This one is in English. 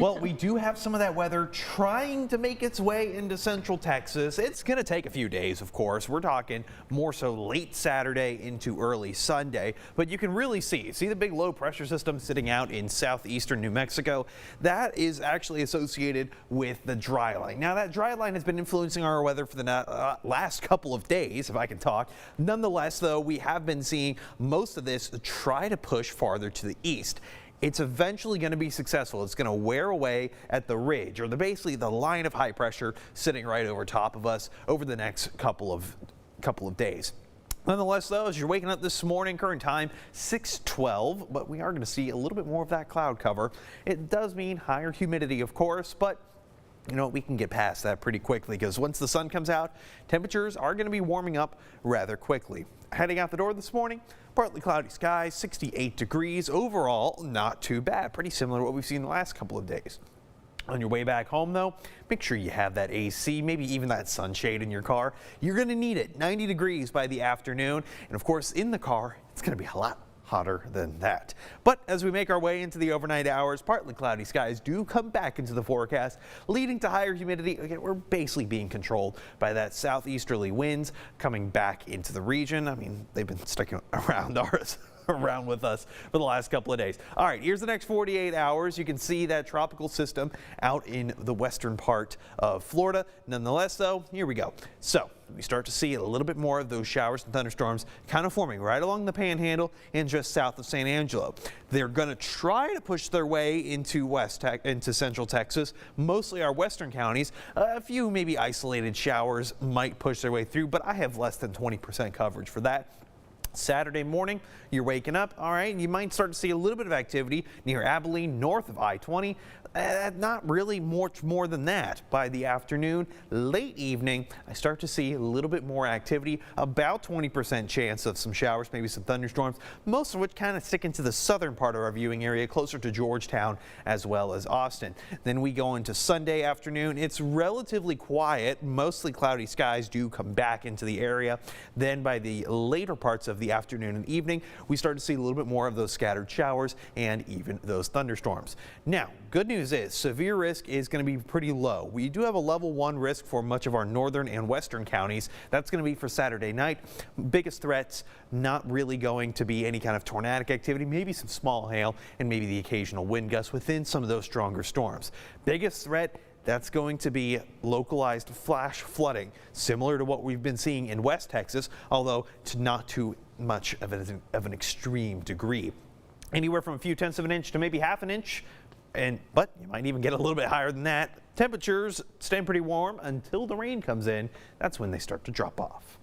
Well, we do have some of that weather trying to make its way into central Texas. It's going to take a few days, of course. We're talking more so late Saturday into early Sunday, but you can really see the big low pressure system sitting out in southeastern New Mexico. That is actually associated with the dry line. Now, that dry line has been influencing our weather for the last couple of days, if I can talk. Nonetheless, though, we have been seeing most of this try to push farther to the east. It's eventually going to be successful. It's going to wear away at the ridge, or basically the line of high pressure sitting right over top of us over the next couple of days. Nonetheless, though, as you're waking up this morning, current time 6:12, but we are going to see a little bit more of that cloud cover. It does mean higher humidity, of course, but you know, we can get past that pretty quickly because once the sun comes out, temperatures are going to be warming up rather quickly. Heading out the door this morning, partly cloudy skies, 68 degrees. Overall, not too bad. Pretty similar to what we've seen the last couple of days. On your way back home, though, make sure you have that AC, maybe even that sunshade in your car. You're going to need it. 90 degrees by the afternoon. And of course, in the car, it's going to be a lot hotter than that. But as we make our way into the overnight hours, partly cloudy skies do come back into the forecast, leading to higher humidity. Again, we're basically being controlled by that southeasterly winds coming back into the region. I mean, they've been sticking around with us for the last couple of days. All right, here's the next 48 hours. You can see that tropical system out in the western part of Florida. Nonetheless, though, here we go. So we start to see a little bit more of those showers and thunderstorms kind of forming right along the panhandle and just south of San Angelo. They're going to try to push their way into central Texas, mostly our western counties. A few maybe isolated showers might push their way through, but I have less than 20% coverage for that. Saturday morning, you're waking up, all right, you might start to see a little bit of activity near Abilene, north of I-20. Not really much more than that. By the afternoon, late evening, I start to see a little bit more activity, about 20% chance of some showers, maybe some thunderstorms, most of which kind of stick into the southern part of our viewing area, closer to Georgetown as well as Austin. Then we go into Sunday afternoon. It's relatively quiet. Mostly cloudy skies do come back into the area. Then by the later parts of the afternoon and evening, we start to see a little bit more of those scattered showers and even those thunderstorms. Now, good news is severe risk is going to be pretty low. We do have a level 1 risk for much of our northern and western counties. That's going to be for Saturday night. Biggest threats, not really going to be any kind of tornadic activity, maybe some small hail and maybe the occasional wind gusts within some of those stronger storms. Biggest threat, that's going to be localized flash flooding, similar to what we've been seeing in West Texas, although not too much of an extreme degree. Anywhere from a few tenths of an inch to maybe half an inch. But you might even get a little bit higher than that. Temperatures staying pretty warm until the rain comes in. That's when they start to drop off.